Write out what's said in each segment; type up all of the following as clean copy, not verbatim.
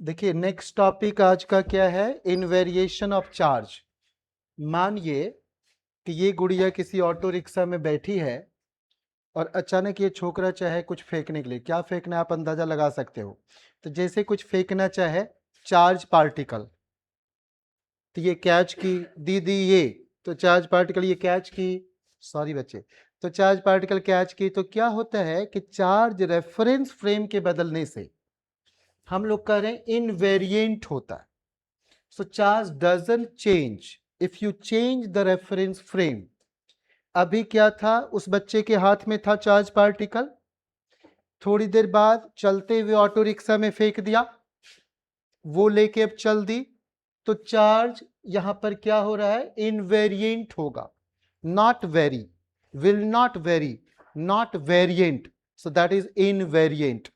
देखिए next topic आज का क्या है, इनवेरिएशन ऑफ चार्ज। मानिए कि ये गुड़िया किसी ऑटो रिक्शा में बैठी है और अचानक ये छोकरा चाहे कुछ फेंकने के लिए, क्या फेंकना आप अंदाजा लगा सकते हो। तो जैसे कुछ फेंकना चाहे चार्ज पार्टिकल, तो ये कैच की दीदी, ये तो चार्ज पार्टिकल ये कैच की, सॉरी बच्चे, तो चार्ज पार्टिकल कैच की, तो क्या होता है कि चार्ज रेफरेंस फ्रेम के बदलने से हम लोग कह रहे हैं इनवेरिएंट होता है। So charge doesn't change if you change the reference frame. अभी क्या था, उस बच्चे के हाथ में था चार्ज पार्टिकल, थोड़ी देर बाद चलते हुए ऑटो रिक्शा में फेंक दिया, वो लेके अब चल दी, तो चार्ज यहां पर क्या हो रहा है, इनवेरिएंट होगा, not very, will not very, not variant, so that is invariant.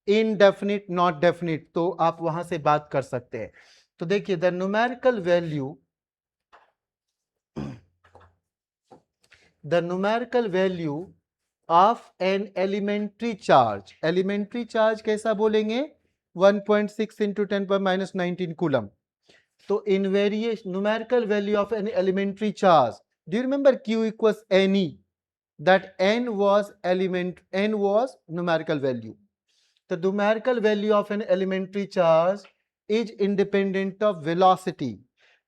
Indefinite not definite, तो आप वहां से बात कर सकते हैं। तो देखिए the numerical value, the numerical value of an elementary charge कैसा बोलेंगे, 1.6 into 10 power minus 19 कूलम। तो numerical value of an elementary charge, do you remember q equals ne, that n was numerical value. The numerical value of an elementary charge is independent of velocity.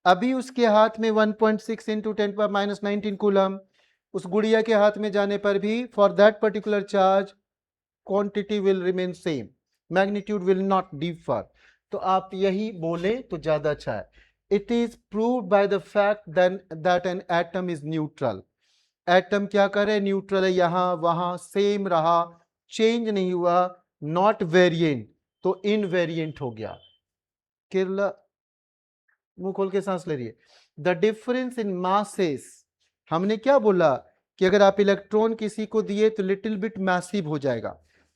अभी उसके हाथ में 1.6 into 10 power minus 19 coulomb, उस गुड़िया के हाथ में जाने पर भी for that particular charge quantity will remain same, magnitude will not differ. तो आप यही बोले तो ज्यादा अच्छा है। It is proved by the fact that an atom is neutral. Atom क्या करे, न्यूट्रल है, यहां वहां सेम रहा, चेंज नहीं हुआ, नॉट वेरिएंट, तो इनवेरिएंट हो गया। केरला मुंह खोल के सांस ले रही है। द डिफरेंस इन मासेस, हमने क्या बोला कि अगर आप इलेक्ट्रॉन किसी को दिए तो लिटिल बिट मैसिव हो जाएगा।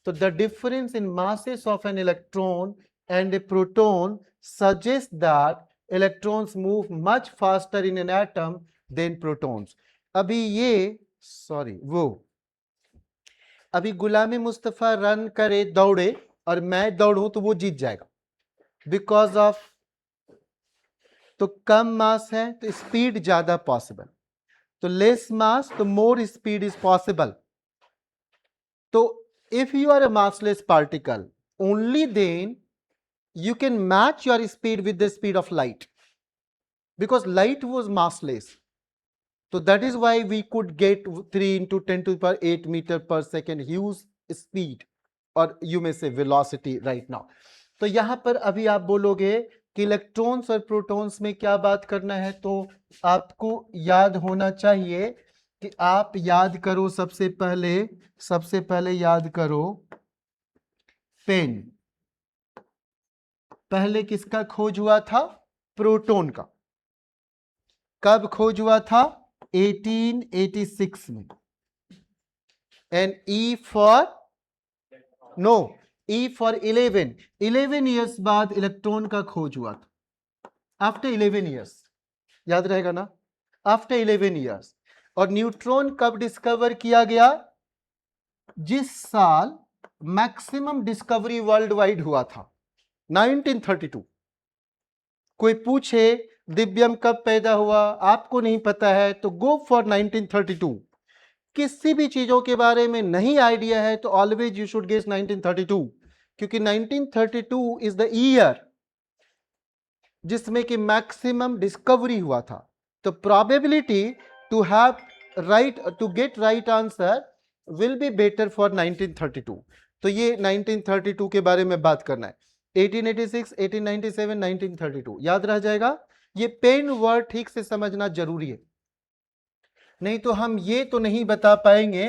तो the difference in masses of an electron and a proton suggest that electrons move much faster in an atom than protons. अभी ये अभी गुलामी मुस्तफा रन करे, दौड़े, और मैं दौड़ूं तो वो जीत जाएगा, बिकॉज ऑफ, तो कम मास है तो स्पीड ज्यादा पॉसिबल, तो लेस मास तो मोर स्पीड इज पॉसिबल। तो if you are a massless particle, only then you can match your speed with the speed of light, because light was massless. So that is why we could get 3 into 10 to the power 8 meter per second huge speed, or you may say velocity right now. तो यहां पर अभी आप बोलोगे कि electrons और protons में क्या बात करना है, तो आपको याद होना चाहिए कि आप याद करो, सबसे पहले याद करो पेन। पहले किसका खोज हुआ था, प्रोटॉन का। कब खोज हुआ था, 1886 में। एंड ई फॉर 11 ईयर्स बाद इलेक्ट्रॉन का खोज हुआ था, आफ्टर 11 ईयर्स, याद रहेगा ना, आफ्टर 11 ईयर्स। और न्यूट्रॉन कब डिस्कवर किया गया, जिस साल मैक्सिमम डिस्कवरी वर्ल्ड वाइड हुआ था, 1932। कोई पूछे दिव्यम कब पैदा हुआ, आपको नहीं पता है तो गो फॉर 1932। किसी भी चीजों के बारे में नहीं आइडिया है तो ऑलवेज यू शुड गेस 1932, क्योंकि 1932 इज द ईयर जिसमें कि मैक्सिमम डिस्कवरी हुआ था। तो probability to have right, to get right answer will be better for 1932। तो ये 1932 के बारे में बात करना है। 1886, 1897, 1932 याद रह जाएगा। ये पेन वर्ड ठीक से समझना जरूरी है, नहीं तो हम ये तो नहीं बता पाएंगे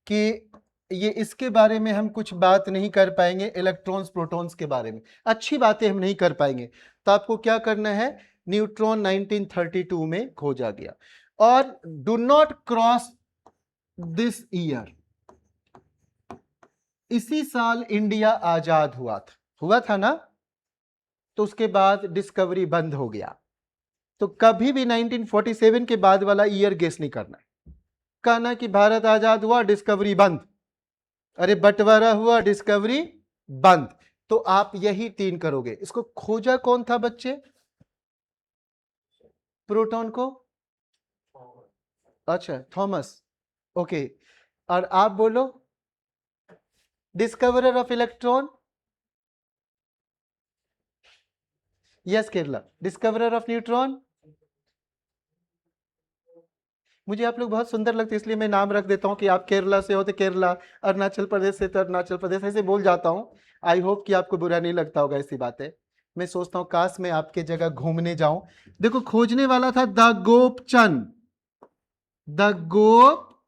कि ये, इसके बारे में हम कुछ बात नहीं कर पाएंगे, इलेक्ट्रॉन्स प्रोटॉन्स के बारे में अच्छी बातें हम नहीं कर पाएंगे। तो आपको क्या करना है, न्यूट्रॉन 1932 में खोजा गया। और do not cross this year, इसी साल इंडिया आजाद हुआ था ना, तो उसके बाद डिस्कवरी बंद हो गया। तो कभी भी 1947 के बाद वाला ईयर गेस नहीं करना है। कहना कि भारत आजाद हुआ डिस्कवरी बंद, अरे बंटवारा हुआ डिस्कवरी बंद, तो आप यही 3 करोगे। इसको खोजा कौन था बच्चे? प्रोटॉन को? अच्छा, थॉमस। ओके, और आप बोलो discoverer of electron? Yes Kerala. Discoverer of neutron? मुझे आप लोग बहुत सुंदर लगते, इसलिए मैं नाम रख देता हूं कि आप केरला से हो तो केरला, अरुणाचल प्रदेश से तो अरुणाचल प्रदेश, ऐसे बोल जाता हूं। आई होप कि आपको बुरा नहीं लगता होगा ऐसी बातें। मैं सोचता हूं काश मैं आपके जगह घूमने जाऊं। देखो, खोजने वाला था द गोपचंद, द गोपचंद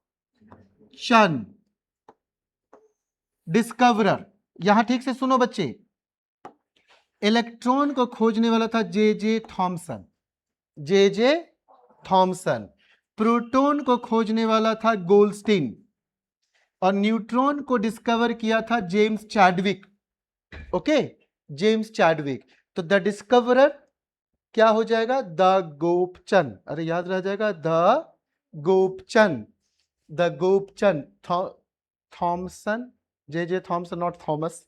डिस्कवरर। यहां ठीक से सुनो बच्चे, इलेक्ट्रॉन को खोजने वाला था जे J Thompson, J J Thompson. Proton को खोजने वाला था गोल्डस्टीन, और न्यूट्रॉन को डिस्कवर किया था James Chadwick. Okay, James Chadwick. तो द डिस्कवरर क्या हो जाएगा? द गोपचंद। अरे याद रह जाएगा, the Gopchand, the Gopchand Thomson, J J Thomson, not Thomas.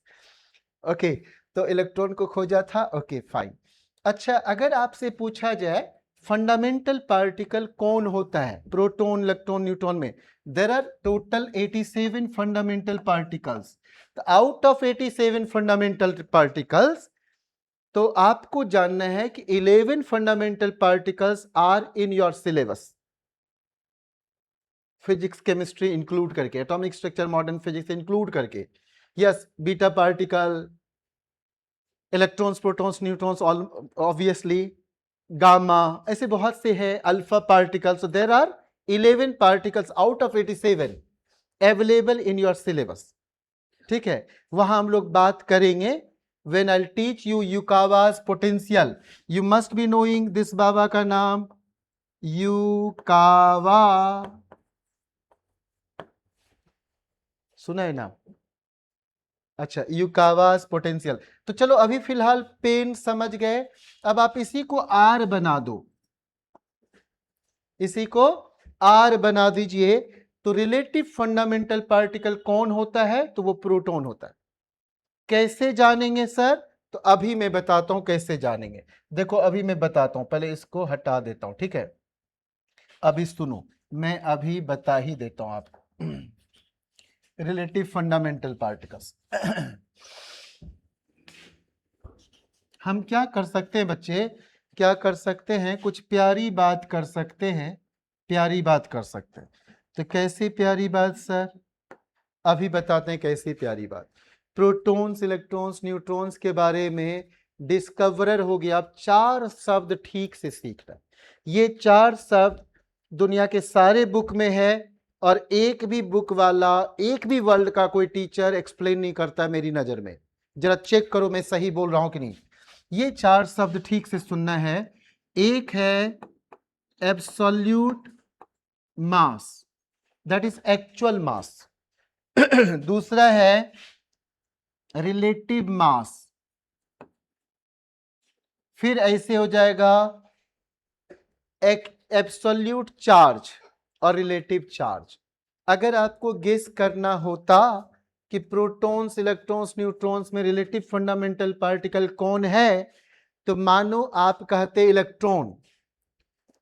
Okay, तो इलेक्ट्रॉन को खोजा था। Okay fine. अच्छा, अगर आपसे पूछा जाए फंडामेंटल पार्टिकल कौन होता है प्रोटॉन, इलेक्ट्रॉन, न्यूट्रॉन में, there are total 87 fundamental particles. तो आउट ऑफ 87 फंडामेंटल पार्टिकल्स, तो आपको जानना है कि 11 fundamental particles are in your syllabus, physics chemistry include करके, atomic structure modern physics include करके। Yes, beta particle, electrons, protons, neutrons, obviously gamma, ऐसे बहुत से हैं, alpha particles. There are 11 particles out of 87 available in your syllabus. ठीक है, वहां हम लोग बात करेंगे। When I teach you Yukawa's potential, you must be knowing this बाबा का नाम, यूकावा, सुना है नाम? अच्छा, यूकावास पोटेंशियल। तो चलो अभी फिलहाल पेन समझ गए। अब आप इसी को आर बना दो, इसी को आर बना दीजिए। तो रिलेटिव फंडामेंटल पार्टिकल कौन होता है? तो वो प्रोटॉन होता है। कैसे जानेंगे सर? तो अभी मैं बताता हूं कैसे जानेंगे। देखो अभी मैं बताता हूं, पहले इसको हटा देता हूं, ठीक है? अभी सुनो, मैं अभी बता ही देता हूं आपको रिलेटिव फंडामेंटल पार्टिकल्स। हम क्या कर सकते हैं बच्चे, क्या कर सकते हैं? कुछ प्यारी बात कर सकते हैं, प्यारी बात कर सकते हैं। तो कैसी प्यारी बात सर? अभी बताते हैं कैसी प्यारी बात। प्रोटॉन्स, इलेक्ट्रॉन्स, न्यूट्रॉन्स के बारे में डिस्कवरर हो गया। अब 4 शब्द ठीक से सीखना। ये 4 शब्द दुनिया के सारे बुक में है, और एक भी बुक वाला, एक भी वर्ल्ड का कोई टीचर एक्सप्लेन नहीं करता मेरी नजर में। जरा चेक करो मैं सही बोल रहा हूं कि नहीं। ये 4 शब्द ठीक से सुनना है। एक है absolute mass, that is actual mass. दूसरा है रिलेटिव मास, फिर ऐसे हो जाएगा एब्सोल्यूट चार्ज और रिलेटिव चार्ज। अगर आपको गेस करना होता कि प्रोटॉन्स, इलेक्ट्रॉन्स, न्यूट्रॉन्स में रिलेटिव फंडामेंटल पार्टिकल कौन है, तो मानो आप कहते इलेक्ट्रॉन,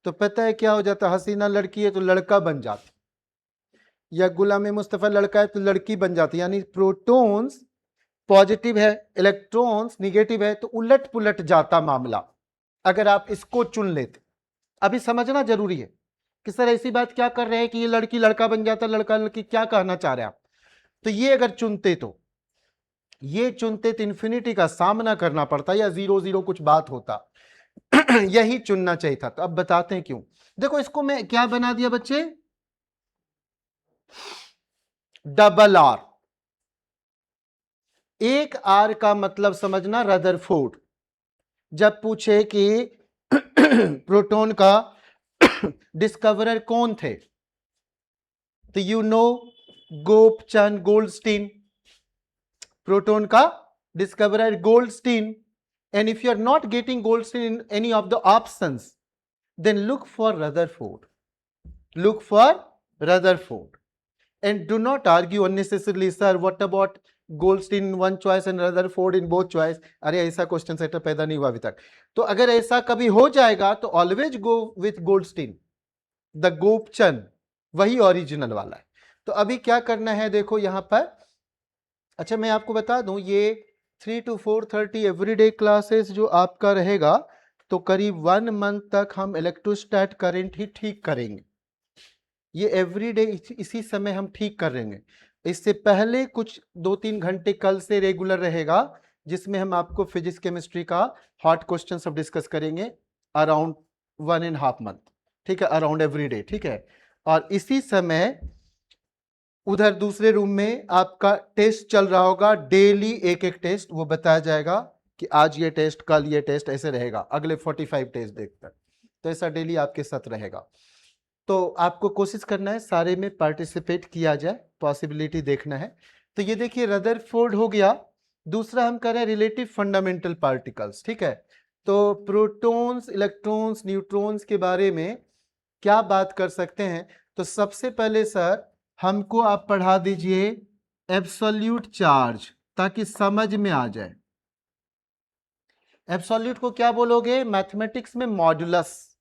तो पता है क्या हो जाता? हसीना लड़की है तो लड़का बन जाती, या गुलाम मुस्तफा लड़का है तो लड़की बन जाती। यानी प्रोटॉन्स पॉजिटिव है, इलेक्ट्रॉन्स निगेटिव है, तो उलट पुलट जाता मामला अगर आप इसको चुन लेते। अभी समझना जरूरी है कि सर ऐसी बात क्या कर रहे हैं कि ये लड़की लड़का बन जाता, लड़का लड़की, क्या कहना चाह रहे हैं आप? तो ये अगर चुनते, तो ये चुनते तो इंफिनिटी का सामना करना पड़ता, या 0 0 कुछ बात होता। यही चुनना चाहिए था। तो अब बताते हैं क्यों। देखो इसको मैं क्या बना दिया बच्चे, डबल आर। एक आर का मतलब समझना रदरफोर्ड। जब पूछे कि प्रोटॉन का डिस्कवरर कौन थे, तो यू नो गोपचंद गोल्डस्टीन, प्रोटॉन का discoverer Goldstein. And if you are not getting Goldstein in any of the options, then look for Rutherford. Look for Rutherford. And do not argue unnecessarily, sir, what about Goldstein one choice and Rutherford in both choice. अरे ऐसा question shutter पैदा नहीं हुआ अभी तक। तो अगर ऐसा कभी हो जाएगा तो always go with Goldstein, the Gopchand, वही ओरिजिनल वाला है। तो अभी क्या करना है देखो यहां पर। अच्छा मैं आपको बता दूं, ये 3 to 4:30 एवरीडे क्लासेस जो आपका रहेगा, तो करीब 1 मंथ तक हम इलेक्ट्रोस्टैट करंट ही ठीक करेंगे। ये एवरीडे इसी समय हम ठीक करेंगे। इससे पहले कुछ 2-3 घंटे कल से रेगुलर रहेगा, जिसमें हम आपको फिजिक्स केमिस्ट्री का हॉट क्वेश्चन सब डिस्कस करेंगे अराउंड 1.5 मंथ, ठीक है, अराउंड एवरीडे, ठीक है। और इसी समय उधर दूसरे रूम में आपका टेस्ट चल रहा होगा, डेली एक एक टेस्ट वो बताया जाएगा कि आज ये टेस्ट, कल ये टेस्ट, ऐसे रहेगा अगले 45 टेस्ट देखकर। तो ऐसा डेली आपके साथ रहेगा। तो आपको कोशिश करना है सारे में पार्टिसिपेट किया जाए, पॉसिबिलिटी देखना है। तो ये देखिए रदरफोर्ड हो गया। दूसरा हम कर रहे हैं रिलेटिव फंडामेंटल पार्टिकल्स, ठीक है। तो प्रोटॉन्स, इलेक्ट्रॉन्स, न्यूट्रॉन्स के बारे में क्या बात कर सकते हैं। तो सबसे पहले सर हमको आप पढ़ा दीजिए एब्सोल्यूट चार्ज, ताकि समझ में आ जाए। एब्सोल्यूट को क्या बोलोगे मैथमेटिक्स में? मॉड्यूलस।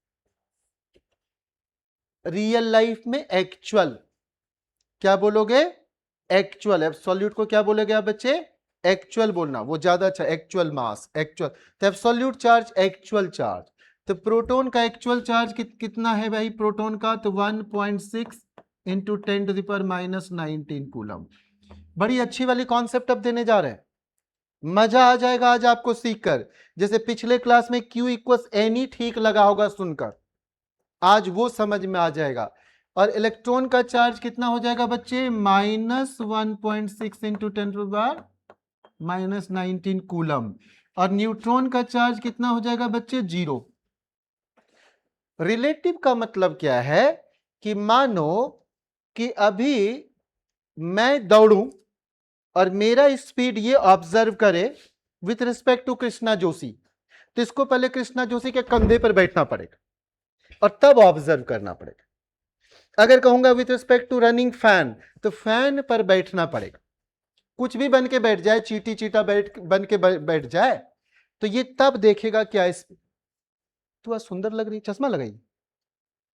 रियल लाइफ में एक्चुअल। क्या बोलोगे? एक्चुअल। एब्सोल्यूट को क्या बोलोगे आप बच्चे? एक्चुअल बोलना, वो ज्यादा अच्छा। Actual mass, actual. तो एब्सोल्यूट चार्ज, एक्चुअल चार्ज। तो प्रोटॉन का एक्चुअल चार्ज कितना है भाई प्रोटॉन का? तो 1.6 इंटू 10⁻⁻19 कूलम। बड़ी अच्छी वाली कॉन्सेप्ट अब देने जा रहे हैं, मजा आ जाएगा आज आपको सीखकर। जैसे पिछले क्लास में Q इक्वल्स एनी ठीक लगा होगा सुनकर, आज वो समझ में आ जाएगा। और इलेक्ट्रॉन का चार्ज कितना हो जाएगा बच्चे? -1.6 इंटू 10⁻⁻19 कूलम। और न्यूट्रॉन का चार्ज कितना हो जाएगा बच्चे? 0। रिलेटिव का मतलब क्या है कि मानो कि अभी मैं दौड़ूं और मेरा स्पीड ये ऑब्जर्व करे with respect to Krishna Joshi, तो इसको पहले कृष्णा जोशी के कंधे पर बैठना पड़ेगा और तब ऑब्जर्व करना पड़ेगा। अगर कहूंगा with respect to running fan, तो फैन पर बैठना पड़ेगा। कुछ भी बन के बैठ जाए, चीटी चीटा बन के बैठ जाए, तो ये तब देखेगा क्या। इस तू आज सुंदर लग रही, चश्मा लगाई,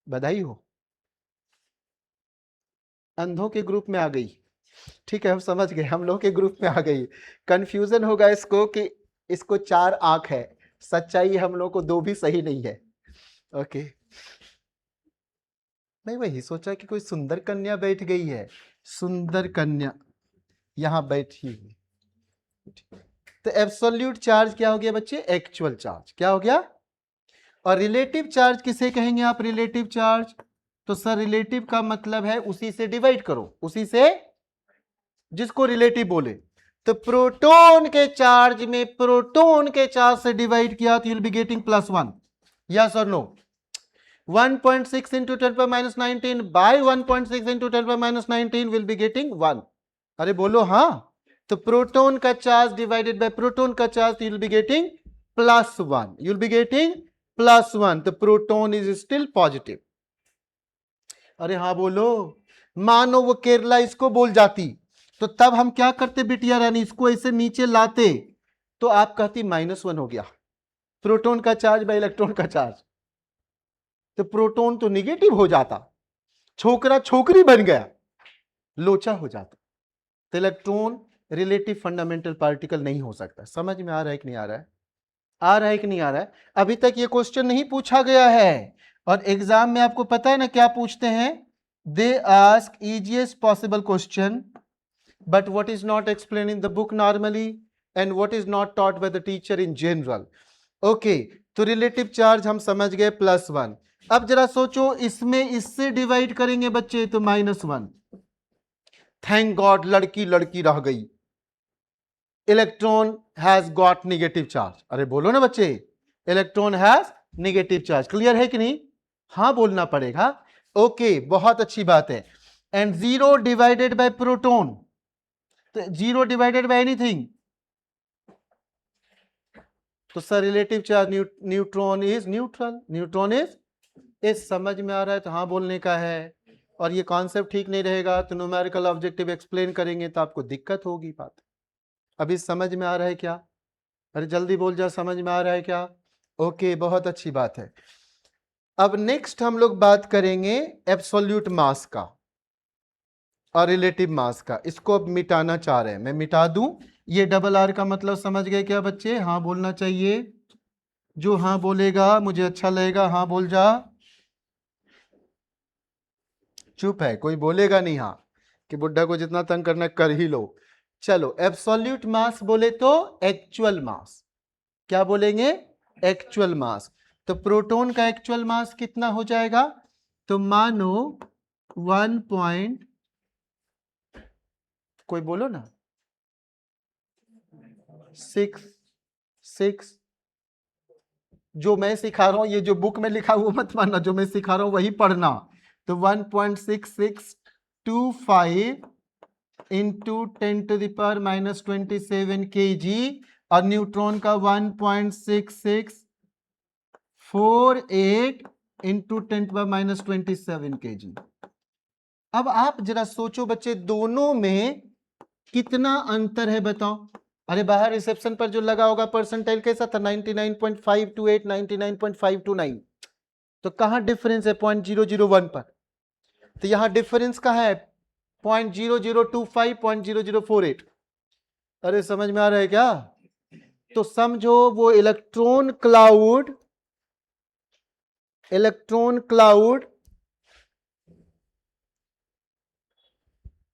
बधाई हो। अंधों के ग्रुप में आ गई, ठीक है, हम समझ गए, हम लोग के ग्रुप में आ गई। कंफ्यूजन होगा इसको कि इसको 4 आंख है, सच्चाई हम लोग को 2 भी सही नहीं है। ओके, मैं वही सोचा कि कोई सुंदर कन्या बैठ गई है, सुंदर कन्या यहां बैठी हुई। तो एब्सोल्यूट चार्ज क्या हो गया बच्चे? Actual charge. क्या हो गया? और रिलेटिव चार्ज किसे कहेंगे आप? रिलेटिव चार्ज, तो सर रिलेटिव का मतलब है उसी से डिवाइड करो, उसी से जिसको रिलेटिव बोले। तो प्रोटॉन के चार्ज में प्रोटॉन के चार्ज से डिवाइड किया तो यूल बी गेटिंग +1। यस और no? 1.6 into 10⁻⁻19 by 1.6 into 10⁻⁻19 will be getting 1। अरे बोलो हाँ। तो प्रोटॉन का चार्ज डिवाइडेड बाय प्रोटॉन का charge, you'll be getting +1, you'll be getting +1। तो प्रोटॉन इज स्टिल पॉजिटिव। अरे हाँ बोलो। मानो वो केरला इसको बोल जाती, तो तब हम क्या करते बिटिया रानी? इसको ऐसे नीचे लाते, तो आप कहती -1 हो गया प्रोटॉन का चार्ज बाय इलेक्ट्रॉन का चार्ज। तो प्रोटॉन तो निगेटिव हो जाता, छोकरा छोकरी बन गया, लोचा हो जाता। तो इलेक्ट्रॉन रिलेटिव फंडामेंटल पार्टिकल नहीं हो सकता। समझ में आ रहा है कि नहीं आ रहा है? आ रहा है कि नहीं आ रहा है? अभी तक ये क्वेश्चन नहीं पूछा गया है, और एग्जाम में आपको पता है ना क्या पूछते हैं? They ask easiest possible question, but what is not explained in the book normally and what is not taught by the teacher in general. Okay, तो रिलेटिव चार्ज हम समझ गए +1। अब जरा सोचो, इसमें इससे डिवाइड करेंगे बच्चे तो -1। थैंक गॉड लड़की लड़की रह गई। Electron has got negative charge. अरे बोलो ना बच्चे, electron has negative charge. Clear है कि नहीं? हाँ बोलना पड़ेगा। ओके, बहुत अच्छी बात है। एंड 0 डिवाइडेड बाय प्रोटॉन, तो 0 डिवाइडेड बाय एनीथिंग, तो sir relative charge neutron is neutral, neutron is समझ में आ रहा है? तो हाँ बोलने का है। और ये कॉन्सेप्ट ठीक नहीं रहेगा तो न्यूमेरिकल ऑब्जेक्टिव एक्सप्लेन करेंगे तो आपको दिक्कत होगी बात। अभी समझ में आ रहा है क्या? अरे जल्दी बोल जा, समझ में आ रहा है क्या? ओके, बहुत अच्छी बात है। अब नेक्स्ट हम लोग बात करेंगे एब्सोल्यूट मास का और रिलेटिव मास का। इसको अब मिटाना चाह रहे हैं, मैं मिटा दूं। ये डबल आर का मतलब समझ गए क्या बच्चे? हाँ बोलना चाहिए, जो हाँ बोलेगा मुझे अच्छा लगेगा, हाँ बोल जा। चुप है, कोई बोलेगा नहीं हाँ, कि बुड्ढा को जितना तंग करना कर ही लो। चलो, एब्सोल्यूट मास बोले तो एक्चुअल मास। क्या बोलेंगे? Actual mass. तो प्रोटॉन का एक्चुअल मास कितना हो जाएगा? तो मानो 1 पॉइंट, कोई बोलो ना, 6 जो मैं सिखा रहा हूं, ये जो बुक में लिखा हुआ मत मानना, जो मैं सिखा रहा हूं वही पढ़ना। तो 1.6625 इंटू 10⁻⁻27 kg और न्यूट्रॉन का 1.6648 इंटू 10⁻⁻27 kg। अब आप जरा सोचो बच्चे, दोनों में कितना अंतर है बताओ? अरे बाहर रिसेप्शन पर जो लगा होगा परसेंटाइल कैसा था? 99.528, 99.529। तो कहां डिफरेंस है? 0.001 पर। तो यहां डिफरेंस कहां है? 0.0025, 0.0048। अरे समझ में आ रहा है क्या? तो समझो वो इलेक्ट्रॉन क्लाउड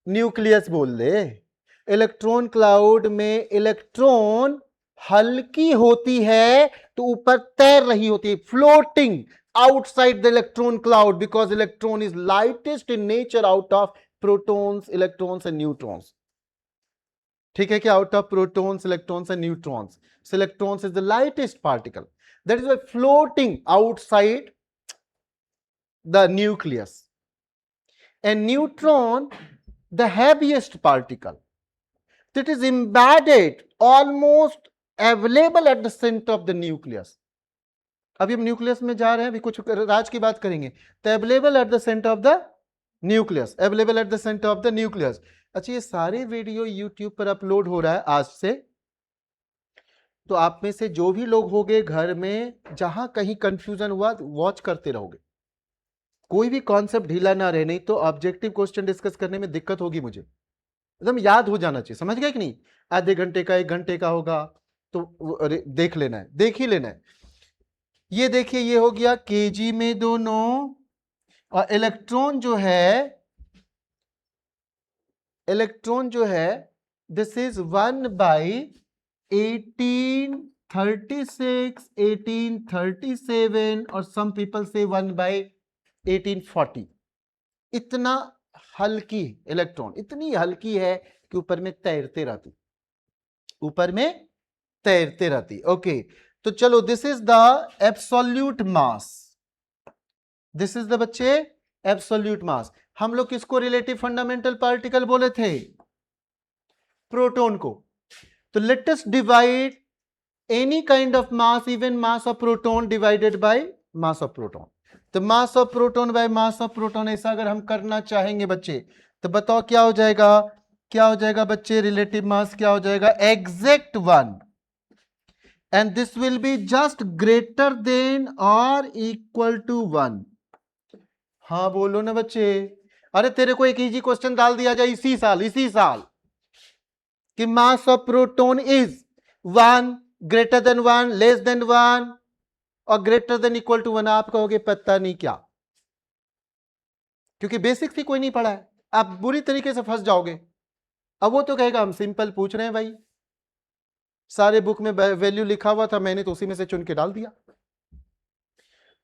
न्यूक्लियस बोल दे। इलेक्ट्रॉन क्लाउड में इलेक्ट्रॉन हल्की होती है तो ऊपर तैर रही होती है, floating outside the electron cloud, because electron is lightest in nature out of protons, electrons and neutrons. ठीक है क्या? Out of protons, electrons and neutrons. So electrons is the lightest particle, that is why floating outside the nucleus, and neutron the heaviest particle that is embedded, almost available at the center of the nucleus. अभी हम nucleus में जा रहे हैं, अभी कुछ राज की बात करेंगे। तो available at the centre of the nucleus, available at the centre of the nucleus. अच्छा, ये सारे वीडियो यूट्यूब पर अपलोड हो रहा है आज से। तो आप में से जो भी लोग होंगे घर में, जहां कहीं कंफ्यूजन हुआ वॉच करते रहोगे, कोई भी कॉन्सेप्ट ढीला ना रहे, नहीं तो ऑब्जेक्टिव क्वेश्चन डिस्कस करने में दिक्कत होगी। मुझे एकदम याद हो जाना चाहिए, समझ गए कि नहीं? आधे घंटे का 1 घंटे का होगा तो देख लेना है, देख ही लेना है। ये देखिए, ये हो गया केजी में दोनों, और इलेक्ट्रॉन जो है दिस इज 1/1836, 1837 और सम पीपल से 1/1840। इतना हल्की इलेक्ट्रॉन, इतनी हल्की है कि ऊपर में तैरते रहती। ओके, तो चलो, this is the absolute mass, this is the बच्चे एब्सोल्यूट मास। हम लोग किसको रिलेटिव फंडामेंटल पार्टिकल बोले थे? प्रोटॉन को। तो let us divide any kind of mass, even mass of proton divided by mass of proton. तो mass of proton by mass of proton, ऐसा अगर हम करना चाहेंगे बच्चे, तो बताओ क्या हो जाएगा बच्चे? रिलेटिव मास क्या हो जाएगा? Exact 1, and this will be just greater than और इक्वल टू 1। हाँ बोलो ना बच्चे। अरे तेरे को एक इजी क्वेश्चन डाल दिया जाए इसी साल कि मास of proton is 1, greater than 1, less than 1 और ग्रेटर देन इक्वल टू 1। आप कहोगे पता नहीं क्या, क्योंकि बेसिक्स ही कोई नहीं पढ़ा है, आप बुरी तरीके से फंस जाओगे। अब वो तो कहेगा हम सिंपल पूछ रहे हैं भाई, सारे बुक में वैल्यू लिखा हुआ था, मैंने तो उसी में से चुन के डाल दिया।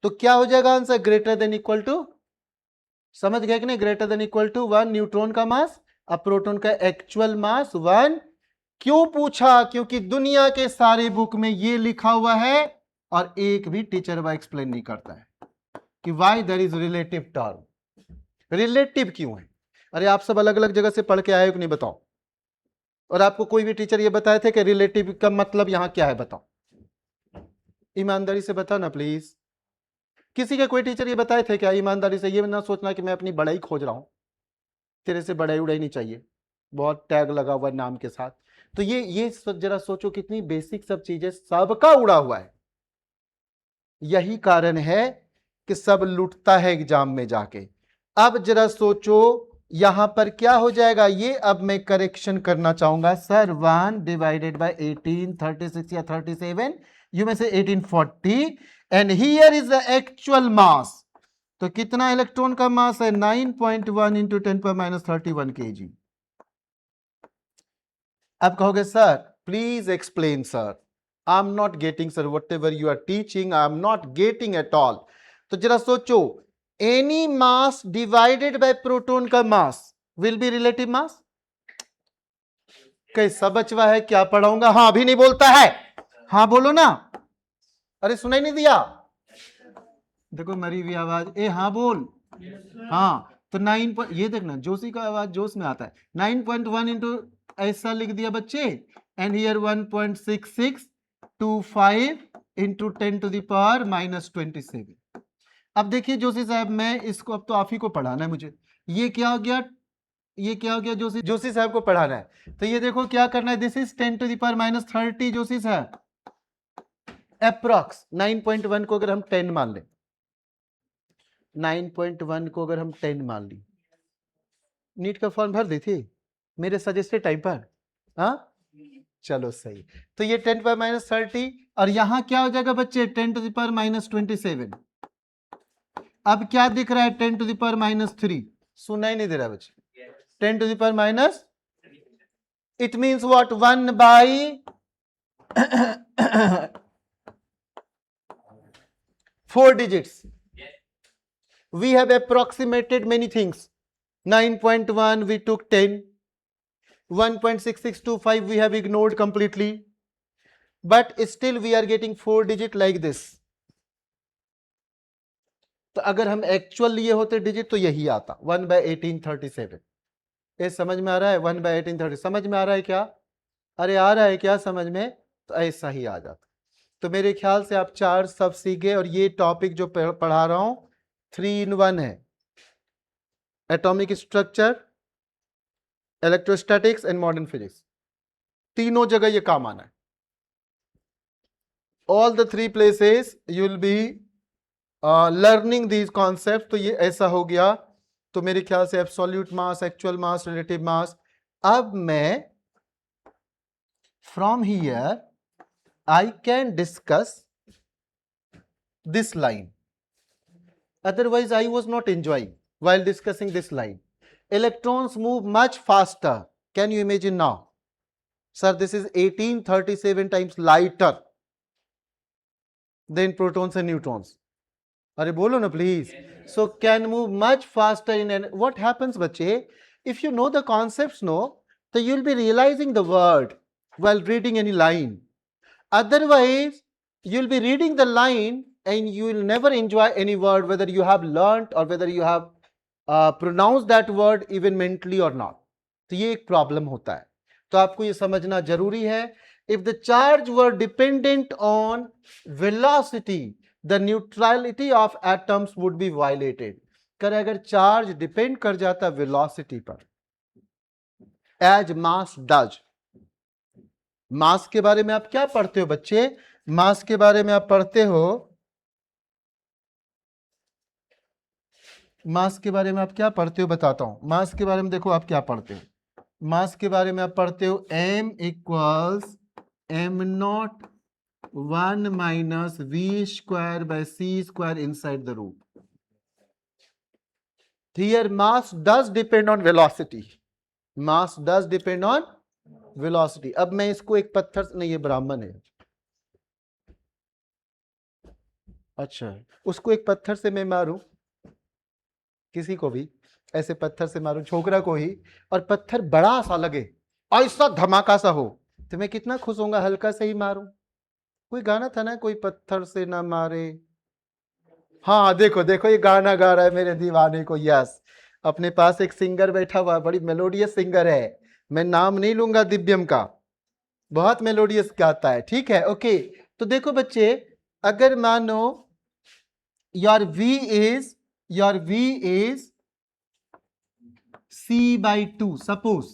तो क्या हो जाएगा answer? Greater than equal to, समझ गए कि नहीं? Greater than equal to 1 neutron का मास, अब प्रोटॉन का एक्चुअल मास 1। क्यों पूछा? क्योंकि दुनिया के सारे बुक में ये लिखा हुआ है और एक भी टीचर वह एक्सप्लेन नहीं करता है कि why there is relative term. Relative क्यों है? अरे आप सब अलग अलग जगह से पढ़ के आए हो कि नहीं बताओ? और आपको कोई भी टीचर ये बताए थे कि रिलेटिव का मतलब यहां क्या है? बताओ, ईमानदारी से बताओ ना प्लीज। किसी के कोई टीचर ये बताए थे क्या? ईमानदारी से, ये ना सोचना कि मैं अपनी बड़ाई खोज रहा हूं। तेरे से बड़ाई उड़ाई नहीं चाहिए, बहुत टैग लगा हुआ नाम के साथ। तो ये जरा सोचो कितनी बेसिक सब चीजें सबका उड़ा हुआ है। यही कारण है कि सब लुटता है एग्जाम में जाके। अब जरा सोचो यहां पर क्या हो जाएगा, ये अब मैं करेक्शन करना चाहूंगा सर। 1 डिवाइडेड बाय 1836 या 37, यू में से 1840, and here is the actual mass. तो कितना इलेक्ट्रॉन का मास है, 9.1 इंटू 10⁻31 kg। अब कहोगे sir please explain sir, I am not getting sir, whatever you are teaching I am not getting at all. तो जरा सोचो, any mass divided by proton का mass will be relative mass. कैसा बचवा है, क्या पढ़ाऊंगा, हाँ अभी नहीं बोलता है, हाँ बोलो ना, अरे सुनाई नहीं दिया, देखो मरी हुई आवाज, ए हाँ बोल, हाँ। तो 9 ये देखना जोशी का आवाज जोश में आता है। 9.1 इंटू ऐसा लिख दिया बच्चे, एंड हियर 1.6625 इंटू 10⁻⁻27। अब देखिए जोशी साहब, मैं इसको अब तो आप ही को पढ़ाना है मुझे, ये क्या हो गया, ये क्या हो गया जोशी साहब को पढ़ाना है। तो ये देखो क्या करना है, दिस इज 10⁻30 जोशी साहब, अप्रॉक्स 9.1 को अगर हम 10 मान लें, 9.1 को अगर हम 10 मान ली, नीट का फॉर्म भर दी थी मेरे सजेस्टेड टाइम पर, हाँ चलो सही। तो ये 10⁻30 और यहां क्या हो जाएगा बच्चे, 10⁻27। अब क्या दिख रहा है, 10⁻3, सुनाई नहीं दे रहा बच्चे, 10⁻, it means what, 1/4 digits. We have approximated many things. 9.1 we took 10, 1.6625 we have ignored completely, but still we are getting 4 digit like this. तो अगर हम एक्चुअल लिए होते डिजिट तो यही आता 1/1837। ये समझ में आ रहा है, 1/1830 समझ में आ रहा है क्या, अरे आ रहा है क्या समझ में, तो ऐसा ही आ जाता। तो मेरे ख्याल से आप 4 सब सीख गए, और ये टॉपिक जो पढ़ा रहा हूं 3 in 1 है, atomic structure, electrostatics and modern physics, तीनों जगह ये काम आना है। All the 3 places you will be learning these concepts। तो ये ऐसा हो गया, तो मेरे ख्याल से एब्सोल्यूट मास, एक्चुअल मास, रिलेटिव मास। अब मैं from here I can discuss this line, otherwise I was not enjoying while discussing this line. Electrons move much faster, can you imagine now, sir, this is 1837 times lighter than protons and neutrons, अरे बोलो ना please, so can move much faster in an, what happens बच्चे, if you know the concepts, no, so you will be realizing the word while reading any line. Otherwise, you'll be reading the line and you will never enjoy any word, whether you have learnt or whether you have pronounced that word even mentally or not. तो ये एक problem होता है, तो आपको ये समझना जरूरी है। If the charge were dependent on velocity, the neutrality of atoms would be violated. कर अगर चार्ज डिपेंड कर जाता वेलोसिटी पर, as mass does, मास के बारे में आप क्या पढ़ते हो बच्चे, मास के बारे में आप पढ़ते हो, मास के बारे में आप क्या पढ़ते हो बताता हूं। मास के बारे में देखो आप क्या पढ़ते हो, मास के बारे में आप पढ़ते हो m equals m0 1 minus v²/c² inside the root. Here mass does depend on velocity, mass does depend on velocity. अब मैं इसको एक पत्थर से, नहीं ये ब्राह्मण है, अच्छा उसको एक पत्थर से मैं मारूं, किसी को भी ऐसे पत्थर से मारूं, छोकरा को ही, और पत्थर बड़ा सा लगे, ऐसा धमाका सा हो, तो मैं कितना खुश होऊंगा, हल्का से ही मारूं। कोई गाना था ना, कोई पत्थर से ना मारे, हाँ देखो देखो ये गाना गा रहा है मेरे दीवाने को, यस, अपने पास एक सिंगर बैठा हुआ, बड़ी मेलोडियस सिंगर है, मैं नाम नहीं लूंगा दिव्यम का, बहुत मेलोडियस गाता है, ठीक है ओके। तो देखो बच्चे, अगर मानो your v is c/2, suppose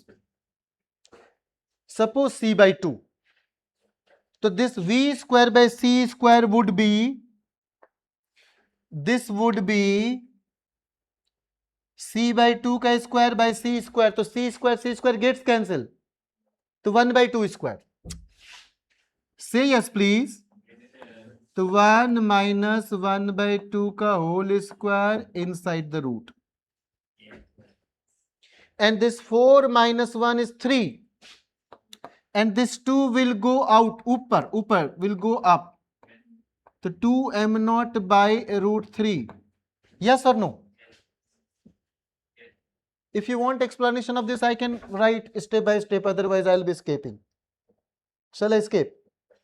suppose c by 2, तो this v square by c square would be, this would be c by 2 का स्क्वायर by c स्क्वायर, तो c स्क्वायर गेट्स कैंसिल, तो 1 by 2 स्क्वायर. से yes please. तो 1 minus 1 by 2 का whole square inside the root, and this 4 minus 1 is 3, and this 2 will go out, ऊपर will go up, तो 2m naught by root 3. Yes or no? If you want explanation of this, I can write step by step, otherwise I'll be escaping. Shall I escape?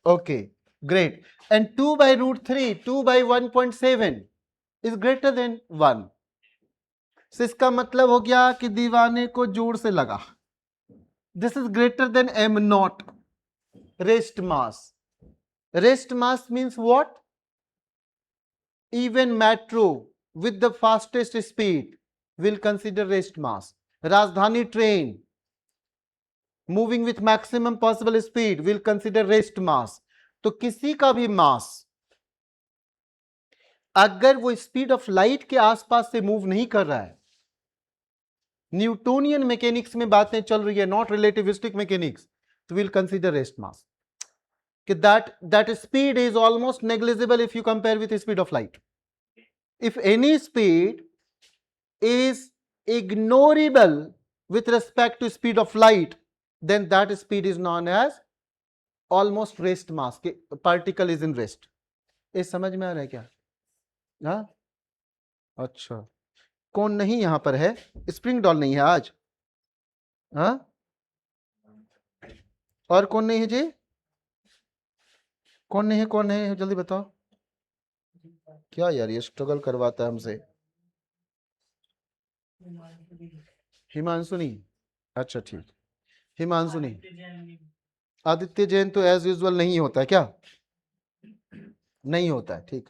Okay, great. And 2 by root 3, 2 by 1.7 is greater than 1. So इसका मतलब हो गया कि दीवाने को जोर से लगा. This is greater than m naught, rest mass. Rest mass means what? Even metro with the fastest speed will consider rest mass. Rajdhani train moving with maximum possible speed will consider rest mass. तो किसी का भी मास अगर वो speed of light के आसपास से move नहीं कर रहा है, न्यूटोनियन मैकेनिक्स में बातें चल रही है, नॉट रिलेटिविस्टिक मैकेनिक्स, तो विल कंसीडर रेस्ट मास कि that speed is almost negligible if you compare with speed of light. If any speed is ignorable with respect to speed of light, then that speed is known as almost rest mass. Particle is in rest. ये समझ में आ रहा है क्या? हाँ, अच्छा. कौन नहीं यहां पर है? स्प्रिंग डॉल नहीं है आज? हाँ, और कौन नहीं है जी? कौन नहीं है? कौन है? जल्दी बताओ. क्या यार ये स्ट्रगल करवाता है हमसे. हिमांशु नहीं? अच्छा ठीक, हिमांशु नहीं. आदित्य जैन तो एज यूजुअल नहीं होता है क्या? नहीं होता है, ठीक.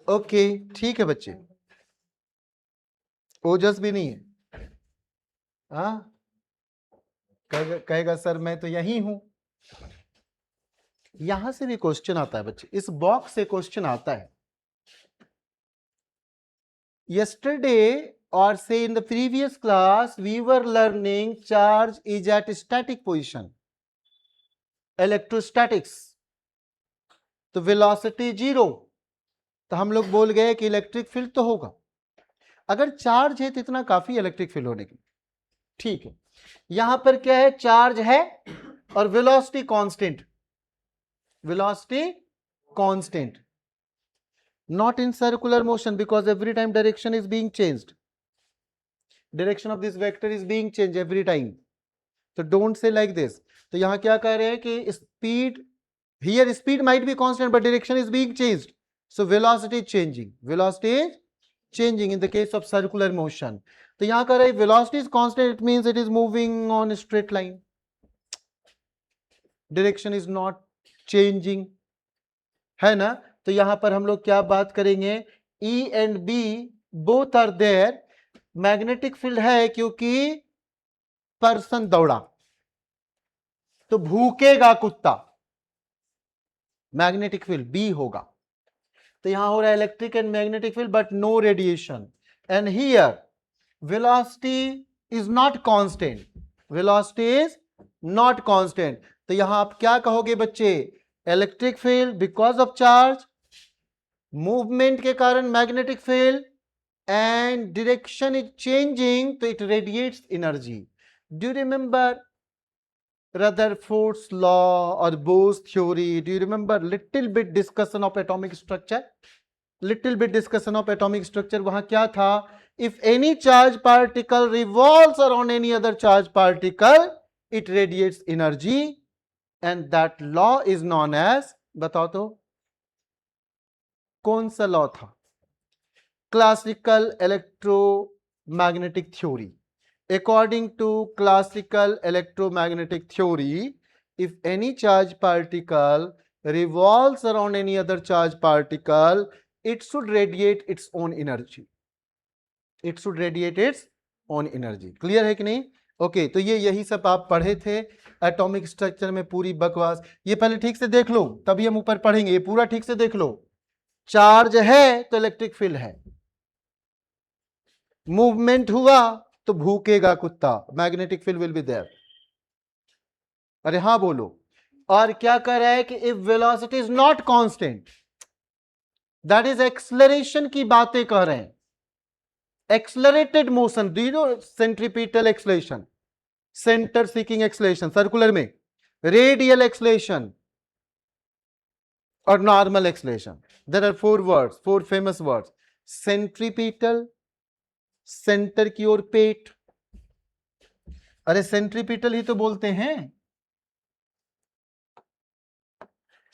ओके ठीक है बच्चे. ओजस भी नहीं है? हाँ, कहेगा सर मैं तो यही हूं. यहां से भी क्वेश्चन आता है बच्चे, इस बॉक्स से क्वेश्चन आता है. Yesterday, or say in the previous class, we were learning charge is at static position, electrostatics. तो velocity 0, तो हम लोग बोल गए कि इलेक्ट्रिक फील्ड तो होगा. अगर चार्ज है तो इतना काफी इलेक्ट्रिक फील्ड होने के लिए. ठीक है, यहां पर क्या है? चार्ज है और velocity constant. Velocity constant, not in circular motion, because every time direction is being changed. Direction of this vector is being changed every time. So don't say like this. तो यहां क्या कह रहे हैं कि speed, here speed might be constant but direction is being changed. So velocity is changing. Velocity is changing in the case of circular motion. तो यहां कह रहे हैं velocity is constant, it means it is moving on a straight line. Direction is not changing, है ना? तो यहां पर हम लोग क्या बात करेंगे? E and B both are there. Magnetic field है क्योंकि पर्सन दौड़ा, तो भूखेगा कुत्ता, मैग्नेटिक फील्ड बी होगा. तो यहां हो रहा है electric and magnetic field but no radiation. And here velocity is not constant. Velocity is not constant. तो यहां आप क्या कहोगे बच्चे? Electric field because of charge, movement के कारण magnetic field, and direction is changing, तो it radiates energy. Do you remember Rutherford's law or Bohr's theory? Do you remember little bit discussion of atomic structure? Little bit discussion of atomic structure. वहां क्या था? If any charge particle revolves around any other charge particle, it radiates energy, and that law is known as, बताओ तो कौन सा law था? Classical electromagnetic theory. According to classical electromagnetic theory, if any charge particle revolves around any other charge particle, it should radiate its own energy. It should radiate its own energy. Clear है कि नहीं? Okay, तो ये यही सब आप पढ़े थे एटॉमिक स्ट्रक्चर में, पूरी बकवास। ये पहले ठीक से देख लो, तभी हम ऊपर पढ़ेंगे। ये पूरा ठीक से देख लो। चार्ज है तो इलेक्ट्रिक फील्ड है, मूवमेंट हुआ तो भूकेगा कुत्ता, magnetic field will be there. अरे हाँ बोलो। और क्या कर रहा है कि if velocity is not constant, that is acceleration की बातें कह रहे हैं। Accelerated motion, do you know centripetal acceleration, centre seeking acceleration circular में, रेडियल एक्सलेशन और normal acceleration. There are four words, four famous words. Centripetal, centre की ओर पेट। अरे सेंट्रीपिटल ही तो बोलते हैं,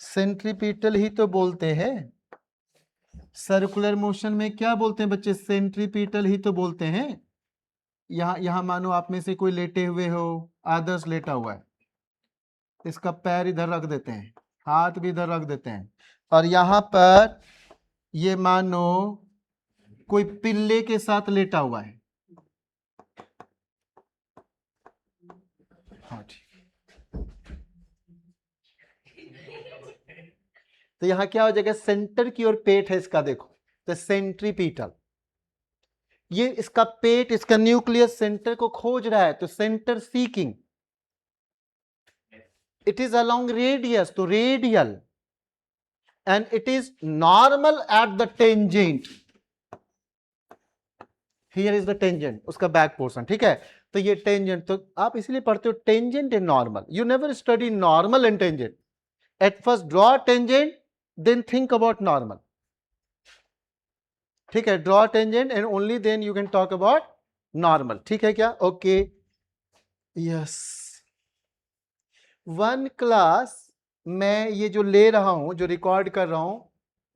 सेंट्रीपिटल ही तो बोलते हैं। सर्कुलर मोशन में क्या बोलते हैं बच्चे? सेंट्रीपिटल ही तो बोलते हैं। यहां मानो आप में से कोई लेटे हुए हो, आदर्श लेटा हुआ है, इसका पैर इधर रख देते हैं, हाथ भी इधर रख देते हैं, और यहां पर ये मानो कोई पिल्ले के साथ लेटा हुआ है। हाँ ठीक। तो यहां क्या हो जाएगा? सेंटर की ओर पेट है इसका, देखो, तो सेंट्रीपिटल। ये इसका पेट, इसका न्यूक्लियस सेंटर को खोज रहा है, तो center seeking. It is along radius, तो radial, and it is normal at the tangent. Here is the tangent, उसका बैक पोर्शन, ठीक है। तो ये टेंजेंट, तो आप इसलिए पढ़ते हो tangent and normal. You never study normal and tangent. At first draw tangent, then think about normal, ठीक है। Draw tangent and only then you can talk about normal, ठीक है क्या? Okay, yes. वन क्लास मैं ये जो ले रहा हूं, जो रिकॉर्ड कर रहा हूं,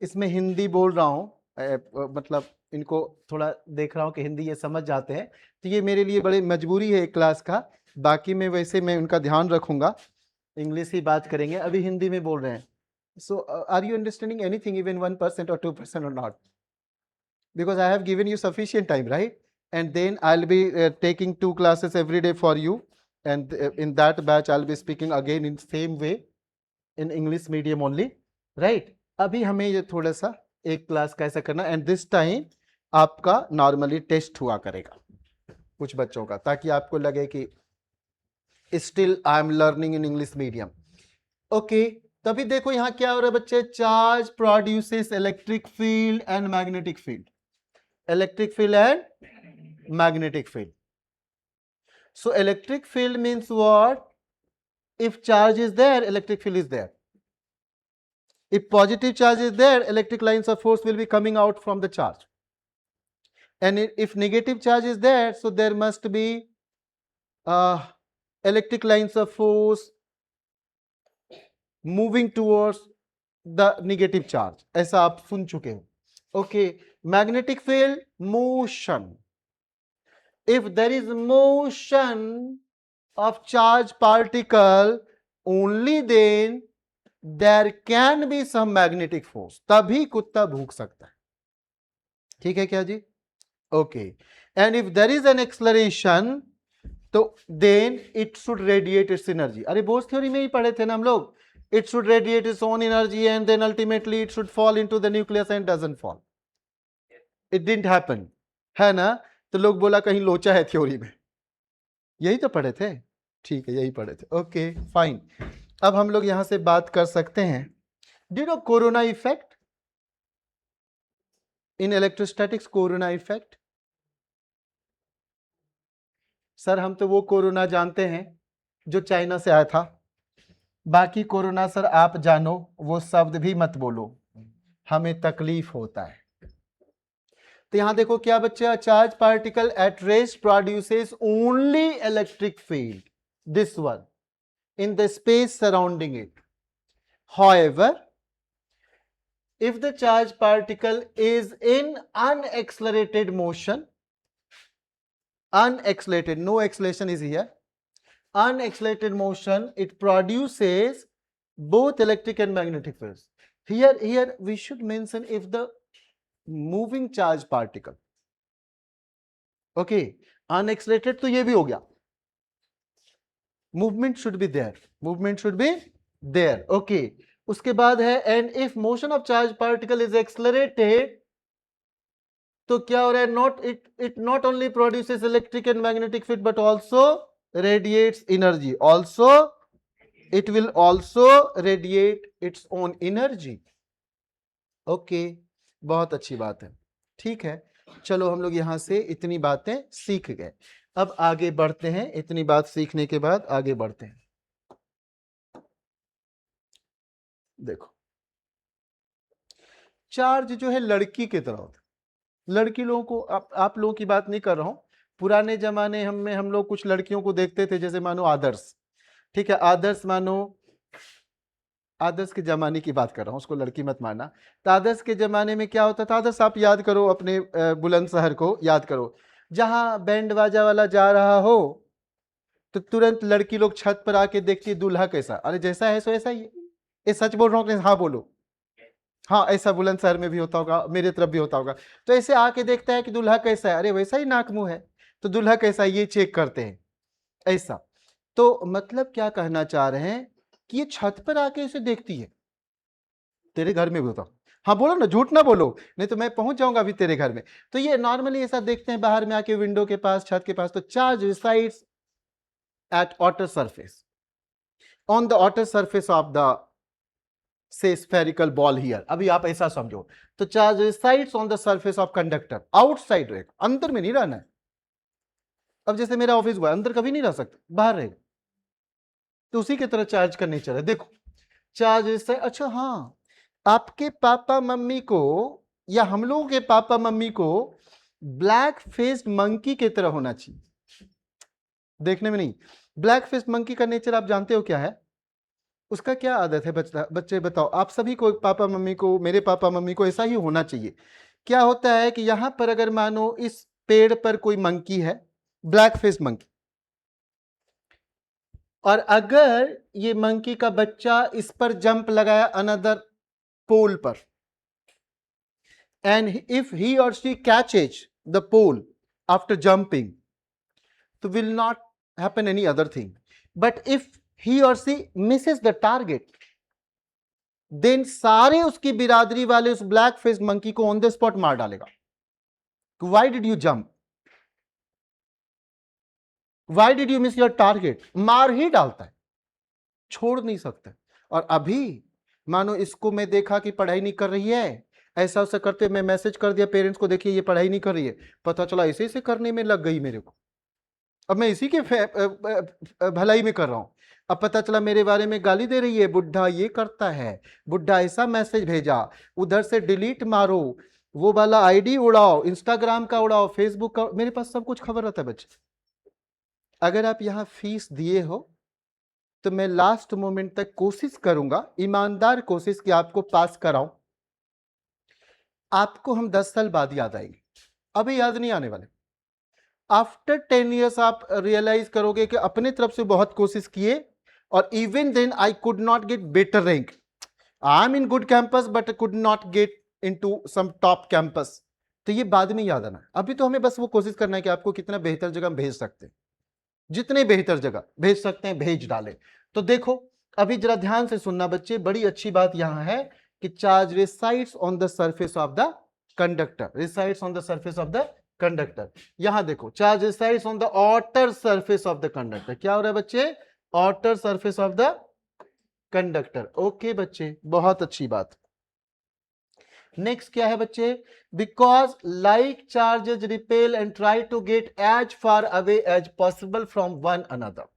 इसमें हिंदी बोल रहा हूं, मतलब इनको थोड़ा देख रहा हूं कि हिंदी ये समझ जाते हैं, तो ये मेरे लिए बड़ी मजबूरी है एक क्लास का। बाकी में वैसे मैं उनका ध्यान रखूंगा, इंग्लिश ही बात करेंगे, अभी हिंदी में बोल रहे हैं। So are you understanding anything, even 1% or 2% or not? Because I have given you sufficient time, right? And then I'll be taking 2 classes every day for you, and in that batch I'll be speaking again in same way in English medium only, right? अभी हमें ये थोड़ा सा एक class का ऐसा करना, and this time आपका नॉर्मली टेस्ट हुआ करेगा कुछ बच्चों का, ताकि आपको लगे कि still I am learning in English medium. Okay, तभी देखो यहां क्या हो रहा है बच्चे? Charge produces electric field and magnetic field, electric field and magnetic field. So electric field means what? If charge is there, electric field is there. If positive charge is there, electric lines of force will be coming out from the charge. And if negative charge is there, so there must be electric lines of force moving towards the negative charge. ऐसा आप सुन चुके हो। Okay, magnetic field, motion. If there is motion of charge particle, only then there can be some magnetic force. तभी कुत्ता भूख सकता है, ठीक है क्या जी? Okay. And if there is an acceleration, तो then it should radiate its energy. अरे बोस थ्योरी में ही पढ़े थे ना हम लोग, it should radiate its own energy and then ultimately it should fall into the nucleus and doesn't fall. It didn't happen, है ना? तो लोग बोला कहीं लोचा है थ्योरी में, यही तो पढ़े थे, ठीक है यही पढ़े थे। ओके फाइन, अब हम लोग यहां से बात कर सकते हैं। Do you no corona effect in electrostatics? Corona effect, sir हम तो वो कोरोना जानते हैं जो चाइना से आया था, बाकी कोरोना सर आप जानो, वो शब्द भी मत बोलो, हमें तकलीफ होता है। तो यहां देखो क्या बच्चा? Charge particle at rest produces only electric field, this one, in the space surrounding it. However, if the charge particle is in unaccelerated motion, unaccelerated, no acceleration is here, unaccelerated motion, it produces both electric and magnetic fields. Here we should mention if the moving charge particle, okay, unaccelerated तो ये भी हो गया, movement should be there, movement should be there. Okay, उसके बाद है and if motion of charge particle is accelerated, तो क्या हो रहा है, not it not only produces electric and magnetic field but also radiates energy, also it will also radiate its own energy. Okay, बहुत अच्छी बात है, ठीक है। चलो हम लोग यहां से इतनी बातें सीख गए, अब आगे बढ़ते हैं। इतनी बात सीखने के बाद आगे बढ़ते हैं। देखो, चार्ज जो है लड़की की तरह होता है। लड़की लोगों को, आप लोगों की बात नहीं कर रहा हूं, पुराने जमाने हम लोग कुछ लड़कियों को देखते थे, जैसे मानो आदर्श, ठीक है, आदर्श मानो, आदर्श के जमाने की बात कर रहा हूं, उसको लड़की मत मानना। तो आदर्श के जमाने में क्या होता था, आदर्श आप याद करो, अपने बुलंदशहर को याद करो, जहां बैंड बाजा वाला जा रहा हो तो तुरंत लड़की लोग छत पर आके देखती है दूल्हा कैसा, अरे जैसा है सो ऐसा ही है। ये सच बोल रहा हूँ, हाँ बोलो, हाँ ऐसा बुलंदशहर में भी होता होगा, मेरे तरफ भी होता होगा। तो ऐसे आके देखता है कि दूल्हा कैसा है, अरे वैसा ही नाक मुंह है, तो दूल्हा कैसा है ये चेक करते हैं, ऐसा। तो मतलब क्या कहना चाह रहे हैं कि ये छत पर आके इसे देखती है। तेरे घर में भी होता, हाँ बोलो ना, झूठ ना बोलो, नहीं तो मैं पहुंच जाऊंगा अभी तेरे घर में। तो ये नॉर्मली ऐसा देखते हैं बाहर में आके, विंडो के पास, छत के पास। तो charge resides at outer surface, on the outer surface of the say spherical ball here। अभी आप ऐसा समझो, तो charge resides on the surface of conductor, outside रहेगा, अंदर में नहीं रहना है। अब जैसे मेरा ऑफिस हुआ, अंदर कभी नहीं रह सकते, बाहर रहेगा। तो उसी की तरह चार्ज का नेचर है। देखो, चार्ज रिसाइड, अच्छा हाँ, आपके पापा मम्मी को या हम लोगों के पापा मम्मी को ब्लैक फेस्ड मंकी की तरह होना चाहिए, देखने में नहीं। ब्लैक फेस्ड मंकी का नेचर आप जानते हो क्या है, उसका क्या आदत है, बच्चे बताओ, आप सभी को, पापा मम्मी को, मेरे पापा मम्मी को ऐसा ही होना चाहिए। क्या होता है कि यहां पर अगर मानो इस पेड़ पर कोई मंकी है, ब्लैक फेस मंकी, और अगर ये मंकी का बच्चा इस पर जंप लगाया अनदर पोल पर, एंड इफ ही और she catches the pole after jumping, तो will not happen any other thing, but if he or she misses the target, then सारे उसकी बिरादरी वाले उस ब्लैक फेस मंकी को ऑन द स्पॉट मार डालेगा। Why did you jump? Why did you miss your target? मार ही डालता है, छोड़ नहीं सकता। और अभी मानो इसको मैं देखा कि पढ़ाई नहीं कर रही है, ऐसा वैसा करते, मैं मैसेज कर दिया पेरेंट्स को, देखिए ये पढ़ाई नहीं कर रही है, पता चला ऐसे ऐसे करने में लग गई मेरे को, अब मैं इसी के भलाई में कर रहा हूं। अब पता चला मेरे बारे में गाली दे रही है, बुढ़ा ये करता है, बुढ़ा ऐसा मैसेज भेजा, उधर से डिलीट मारो, वो वाला आईडी उड़ाओ, इंस्टाग्राम का उड़ाओ, फेसबुक का, मेरे पास सब कुछ खबर रहता है बच्चे। अगर आप यहां फीस दिए हो तो मैं लास्ट मोमेंट तक कोशिश करूंगा, ईमानदार कोशिश, कि आपको पास कराऊं। आपको हम 10 साल बाद याद आएंगे, अभी याद नहीं आने वाले। आफ्टर 10 ईयर्स आप रियलाइज करोगे कि अपने तरफ से बहुत कोशिश किए, और even then I could not get better rank. I am in good campus but could not get into some top campus. तो ये बाद में याद आना, अभी तो हमें बस वो कोशिश करना है कि आपको कितना बेहतर जगह भेज सकते हैं, जितने बेहतर जगह भेज सकते हैं भेज डालें। तो देखो, अभी जरा ध्यान से सुनना बच्चे, बड़ी अच्छी बात यहां है कि charge resides on the surface of the conductor, resides on the surface of the conductor. यहां देखो, charge resides on the outer surface of the conductor. क्या हो रहा है बच्चे, outer surface of the conductor. Okay बच्चे, बहुत अच्छी बात। नेक्स्ट क्या है बच्चे, because like charges repel and try to get as far away as possible from one another.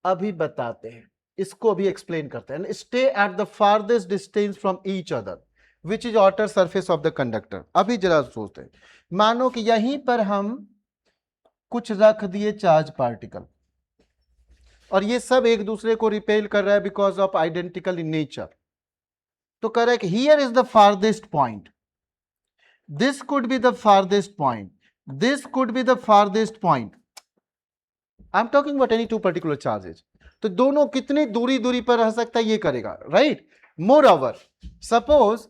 अभी बताते हैं, इसको अभी एक्सप्लेन करते हैं। Stay at the farthest distance from each other which is outer surface of the conductor. अभी जरा सोचते हैं, मानो कि यहीं पर हम कुछ रख दिए चार्ज पार्टिकल, और ये सब एक दूसरे को रिपेल कर रहा है because of identical in nature. तो कह रहा है कि here is the farthest point, this could be the farthest point, this could be the farthest point. I am talking about any two particular charges. तो दोनों कितनी दूरी दूरी पर रह सकता है ये करेगा, right. More over, suppose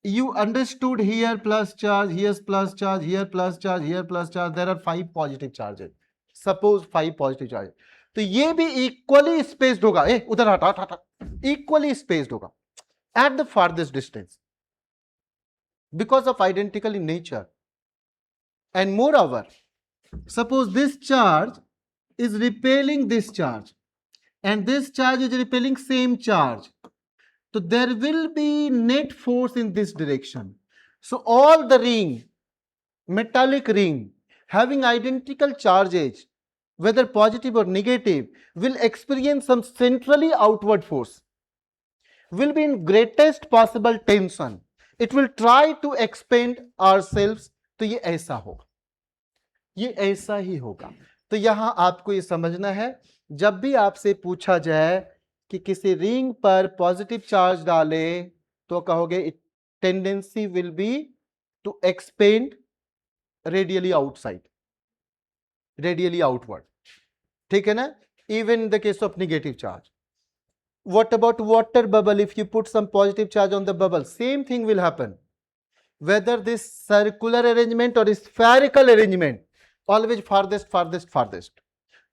you understood here plus charge, here plus charge, here plus charge, here plus charge, there are 5 positive charges, suppose 5 positive charges। तो ये भी इक्वली स्पेस्ड होगा, उधर हटा हटा हटा, इक्वली स्पेस्ड होगा at the farthest distance because of identical in nature. And moreover, suppose this charge is repelling this charge and this charge is repelling same charge, so there will be net force in this direction. So all the ring, metallic ring having identical charges, whether positive or negative, will experience some centrally outward force, will be in greatest possible tension. It will try to expand ourselves. तो ये ऐसा होगा, ये ऐसा ही होगा. तो यहां आपको ये समझना है, जब भी आपसे पूछा जाए कि किसी रिंग पर पॉजिटिव चार्ज डाले तो कहोगे tendency will be to expand radially outside, radially outward. ठीक है ना. Even in the case of negative charge. What about water bubble? If you put some positive charge on the bubble, same thing will happen. Whether this circular arrangement or spherical arrangement, always farthest, farthest, farthest.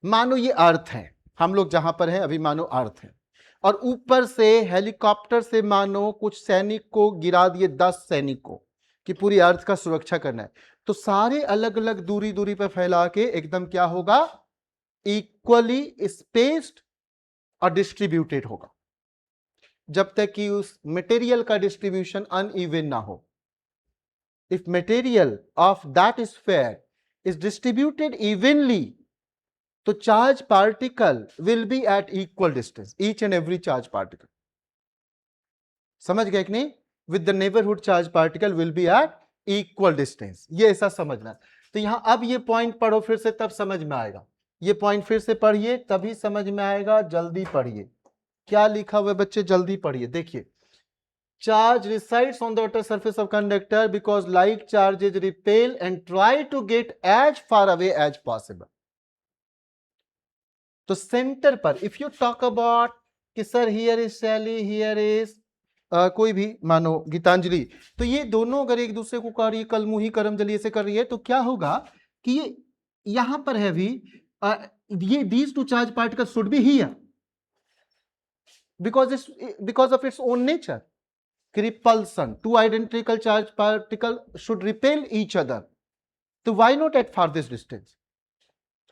मानो ये अर्थ है, हम लोग जहां पर हैं अभी मानो अर्थ है, और ऊपर से हेलीकॉप्टर से मानो कुछ सैनिक को गिरा दिए, 10 सैनिक को, कि पूरी अर्थ का सुरक्षा करना है. तो सारे अलग अलग दूरी दूरी पर फैला के एकदम क्या होगा, इक्वली स्पेस्ड और डिस्ट्रीब्यूटेड होगा, जब तक कि उस मटेरियल का डिस्ट्रीब्यूशन अनइवन ना हो. If material of that sphere is distributed evenly, तो charge particle will be at equal distance, each and every charge particle. समझ गए कि नहीं? With the neighbourhood charge particle will be at equal distance. ये ऐसा समझना. तो यहां अब ये पॉइंट पढ़ो फिर से, तब समझ में आएगा. ये पॉइंट फिर से पढ़िए तभी समझ में आएगा. जल्दी पढ़िए, क्या लिखा हुआ है बच्चे, जल्दी पढ़िए. देखिए, charge resides on the outer surface of conductor because like charges repel and try to get as far away as possible. तो सेंटर पर इफ यू टॉक अबाउट कि सर हियर इज शैली, हियर इज कोई भी मानो गीतांजलि, तो ये दोनों अगर एक दूसरे को कर रही है, कलमुही करमजली ऐसे कर रही है, तो क्या होगा कि ये यहां पर है भी ये these two charge particles should be here because of its own nature. Repulsion, two identical charge particles should repel each other. तो why not at farthest distance?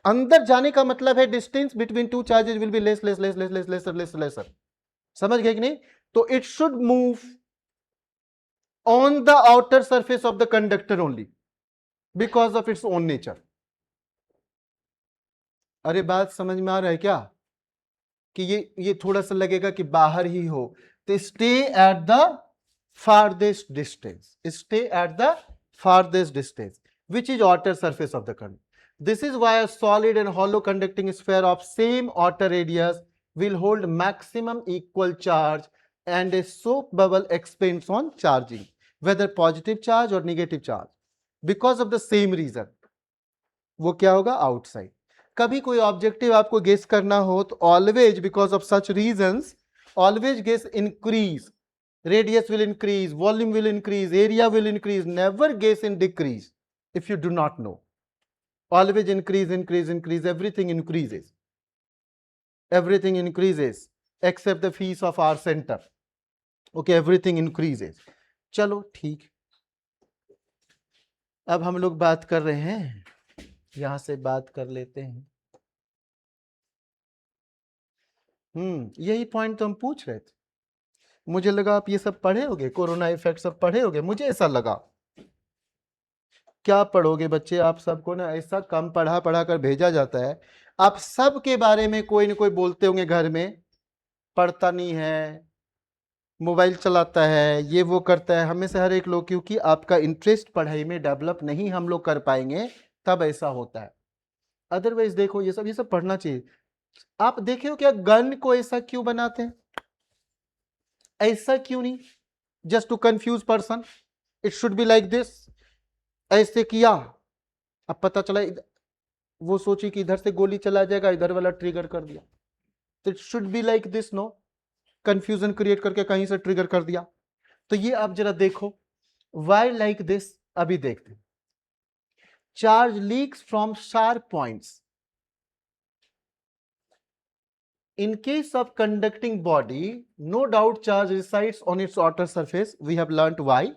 अंदर जाने का मतलब है distance between two charges will be less less less less less lesser lesser lesser. समझ गए कि नहीं? तो it should move on the outer surface of the conductor only because of its own nature. अरे बात समझ में आ रहा है क्या? कि ये थोड़ा सा लगेगा कि बाहर ही हो, तो stay at the farthest distance, stay at the farthest distance, which is outer surface of the conductor. This is why a solid and hollow conducting sphere of same outer radius will hold maximum equal charge and a soap bubble expands on charging, whether positive charge or negative charge, because of the same reason. वो क्या होगा? outside. कभी कोई objective आपको guess करना हो तो always because of such reasons always guess increase. Radius will increase, volume will increase, area will increase. Never guess in decrease if you do not know. Always increase, increase, increase. Everything increases. Everything increases except the fees of our center. Okay, everything increases. चलो ठीक. अब हम लोग बात कर रहे हैं, यहां से बात कर लेते हैं. यही पॉइंट तो हम पूछ रहे थे. मुझे लगा आप ये सब पढ़े होगे, कोरोना इफेक्ट सब पढ़े होगे, मुझे ऐसा लगा. क्या पढ़ोगे बच्चे, आप सबको ना ऐसा कम पढ़ा पढ़ा कर भेजा जाता है. आप सब के बारे में कोई ना कोई बोलते होंगे घर में, पढ़ता नहीं है, मोबाइल चलाता है, ये वो करता है, हमें से हर एक लोग, क्योंकि आपका इंटरेस्ट पढ़ाई में डेवलप नहीं हम लोग कर पाएंगे तब ऐसा होता है. अदरवाइज देखो ये सब पढ़ना चाहिए. आप देखे हो क्या गन को ऐसा क्यों बनाते हैं? ऐसा क्यों नहीं? Just to confuse person. It should be like this. ऐसे किया, अब पता चला वो सोची कि इधर से गोली चला जाएगा, इधर वाला ट्रिगर कर दिया. तो it should be like this. No, confusion create करके कहीं से ट्रिगर कर दिया. तो ये आप जरा देखो, वाई लाइक दिस. अभी देखते हैं. Charge leaks from sharp points. In case of conducting body, no doubt charge resides on its outer surface. We have learnt why.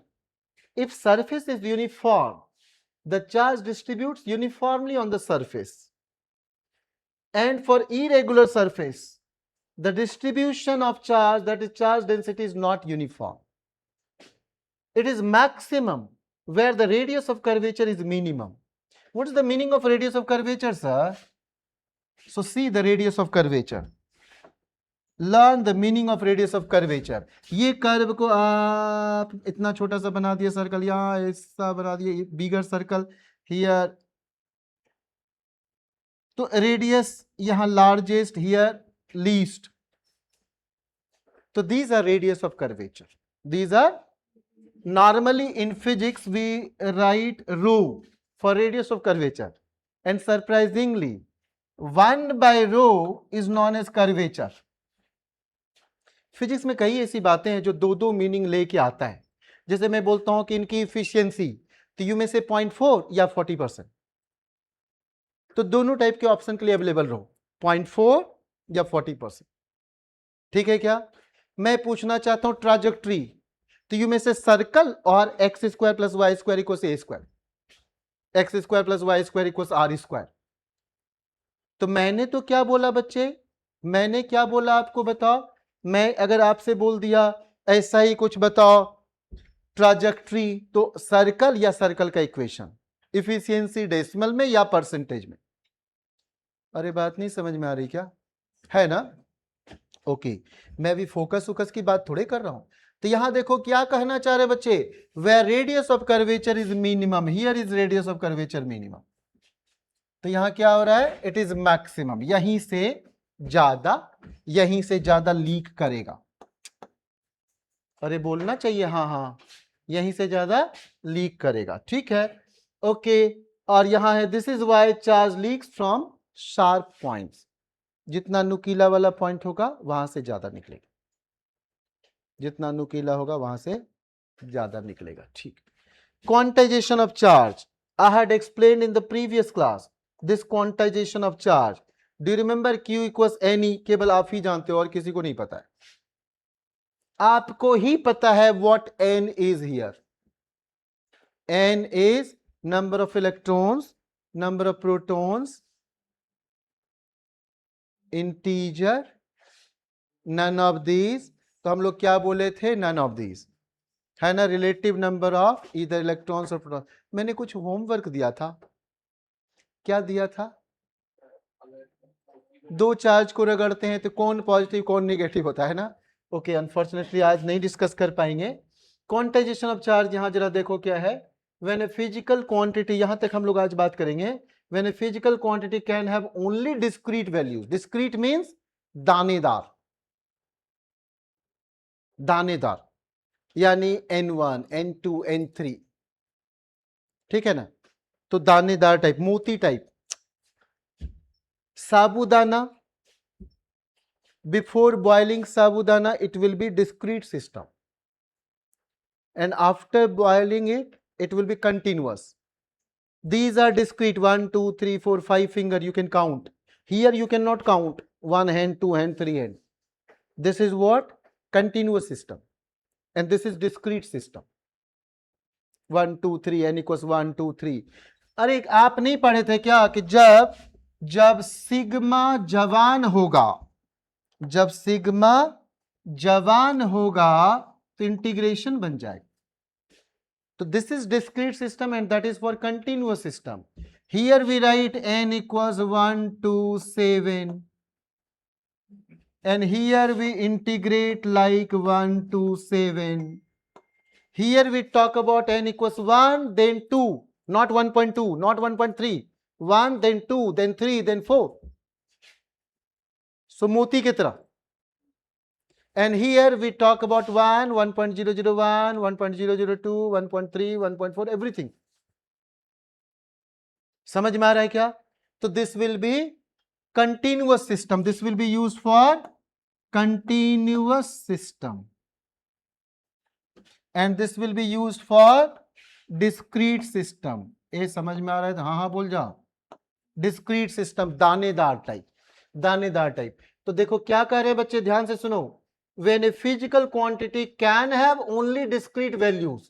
If surface is uniform, the charge distributes uniformly on the surface. And for irregular surface, the distribution of charge, that is charge density, is not uniform. It is maximum where the radius of curvature is minimum. What is the meaning of radius of curvature, sir? So see the radius of curvature. Learn the meaning of radius of curvature. ये curve को आप इतना छोटा सा बना दिया circle, यहाँ ऐसा बना दिया बिगर सर्कल हियर, तो रेडियस यहाँ largest, here least. So these are radius of curvature. These are normally in physics we write rho for radius of curvature, and surprisingly 1 by rho is known as curvature. Physics में कई ऐसी बातें हैं जो दो दो meaning लेके आता है. जैसे मैं बोलता हूं कि इनकी इफिशियंसी, तो यू में से 0.4 या 40%, तो दोनों टाइप के ऑप्शन के लिए अवेलेबल रहो, 0.4 या 40%. ठीक है क्या? मैं पूछना चाहता हूं ट्राजेक्ट्री, तो यू में से सर्कल और X square plus Y square equal A square, X square plus Y square equal R square. तो मैंने तो क्या बोला बच्चे, मैंने क्या बोला आपको बताओ. मैं अगर आपसे बोल दिया ऐसा ही कुछ बताओ ट्राजेक्ट्री, तो सर्कल या सर्कल का इक्वेशन, इफिशियंसी डेसिमल में या परसेंटेज में. अरे बात नहीं समझ में आ रही क्या? है ना? ओके, मैं भी फोकस की बात थोड़े कर रहा हूं. तो यहां देखो क्या कहना चाह रहे बच्चे, where radius of curvature is minimum, here is radius of curvature minimum. तो यहां क्या हो रहा है, इट इज मैक्सिमम, यहीं से ज्यादा लीक करेगा. अरे बोलना चाहिए हाँ हाँ, यहीं से ज्यादा लीक करेगा. ठीक है, ओके. और यहां है this is why charge leaks from sharp points. जितना नुकीला वाला पॉइंट होगा वहां से ज्यादा निकलेगा, जितना नुकीला होगा वहां से ज्यादा निकलेगा. ठीक. Quantization of charge, I had explained in the previous class this quantization of charge. Do you remember Q equals NE? केवल आप ही जानते हो और किसी को नहीं पता है. आपको ही पता है what N is here. N is number of electrons, number of protons, integer, none of these. तो हम लोग क्या बोले थे, नन ऑफ दीज, है ना. रिलेटिव नंबर ऑफ इधर इलेक्ट्रॉन्स और प्रोटॉन्स. मैंने कुछ होमवर्क दिया था, क्या दिया था? दो चार्ज को रगड़ते हैं तो कौन पॉजिटिव कौन नेगेटिव होता है ना. ओके, अनफॉर्चुनेटली आज नहीं डिस्कस कर पाएंगे. क्वांटाइजेशन ऑफ चार्ज यहां जरा देखो क्या है. व्हेन ए फिजिकल क्वांटिटी, यहां तक हम लोग आज बात करेंगे. When a physical quantity can have only discrete values. Discrete means दानेदार, दानेदार यानी N1, N2, N3. ठीक है ना. तो दानेदार टाइप, मोती type. Sabudana, before boiling sabudana it will be discrete system, and after boiling it will be continuous. These are discrete, 1 2 3 4 5 finger you can count. Here you cannot count, 1 hand, 2 hand, 3 hand. This is what? Continuous system, and this is discrete system. 1 2 3 n equals 1 2 3. अरे आप नहीं पढ़े थे क्या कि जब sigma जवान होगा, जब सिग्मा जवान होगा तो इंटीग्रेशन बन जाएगा. तो this is discrete system and that is for continuous system. Here we write n equals 1 2 7 and here we integrate like 1 2 7. Here we talk about n equals 1 then 2, not 1.2, not 1.3, 1 then 2 then 3 then 4. So मोती की तरह. And here we talk about 1, 1.001, 1.002, 1.3, 1.4, everything. समझ में आ रहा है क्या? तो this will be continuous system. This will be used for continuous system. And this will be used for discrete system. ये समझ में आ रहा है तो हाँ हाँ बोल जाओ. Discrete system, दानेदार टाइप, दानेदार टाइप. तो तो देखो क्या कह रहे हैं बच्चे, ध्यान से सुनो। When a physical quantity can have only discrete values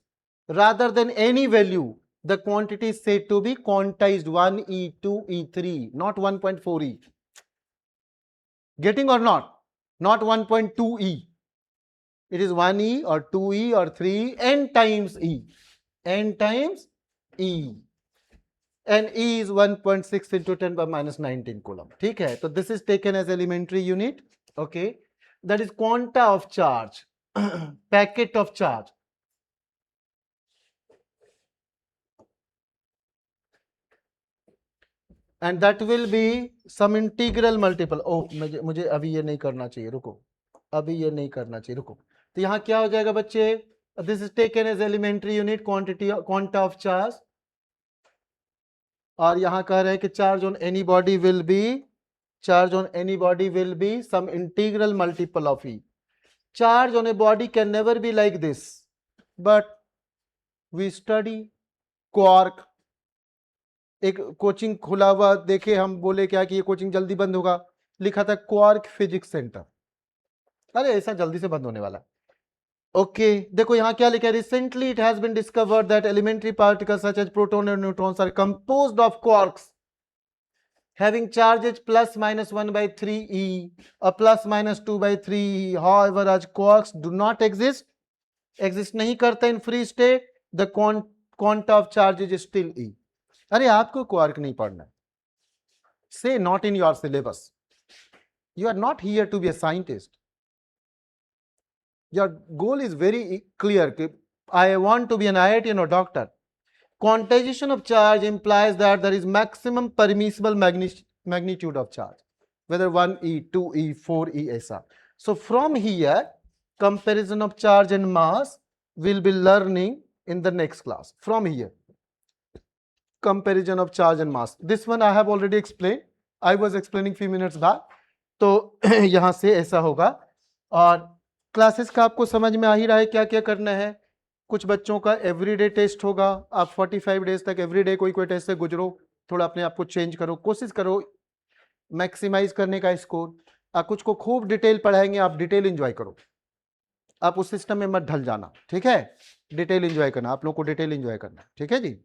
rather than any value, the quantity is said to be quantized 1e 2e 3, not 1.4e. Getting or not? Not 1.2e. It is 1e or 2e or 3 n times e. N times e. And e is 1.6 into 10 power minus 19 coulomb. ठीक है, तो this is taken as elementary unit. Okay, that is quanta of charge, packet of charge. And that will be some integral multiple. Oh, मुझे अभी ये नहीं करना चाहिए, रुको, अभी ये नहीं करना चाहिए, रुको. तो यहाँ क्या हो जाएगा बच्चे, this is taken as elementary unit, quanta of charge. और यहां कह रहे हैं कि charge on any body will be some integral multiple of E. Charge on a body can never be like this, but we study quark. एक coaching खुला हुआ देखे हम, बोले क्या कि ये कोचिंग जल्दी बंद होगा, लिखा था क्वार्क फिजिक्स सेंटर. अरे ऐसा जल्दी से बंद होने वाला. ओके देखो यहाँ क्या लिखा है, recently it has been discovered that elementary particles such as proton and neutrons are composed of quarks having charges plus minus 1 by 3e or plus minus 2 by 3e. However, as quarks do not exist नहीं करता in free state, the quanta of charge is still E. अरे आपको quark नहीं पढ़ना है, say not in your syllabus. You are not here to be a scientist. Your goal is very clear. I want to be an IITian or doctor. Quantization of charge implies that there is maximum permissible magnitude of charge, whether 1e, 2e, 4e, ऐसा. So from here, comparison of charge and mass will be learning in the next class. From here, comparison of charge and mass. This one I have already explained. I was explaining few minutes back. तो यहाँ से ऐसा होगा. और classes का आपको समझ में आ ही रहा है क्या क्या करना है. कुछ बच्चों का एवरीडे टेस्ट होगा, आप 45 डेज तक एवरीडे कोई टेस्ट से गुजरो, थोड़ा अपने आप को चेंज करो, कोशिश करो मैक्सिमाइज करने का स्कोर. कुछ को खूब डिटेल पढ़ाएंगे, आप डिटेल एंजॉय करो, आप उस सिस्टम में मत ढल जाना. ठीक है, डिटेल एंजॉय करना, आप लोग को डिटेल एंजॉय करना. ठीक है जी.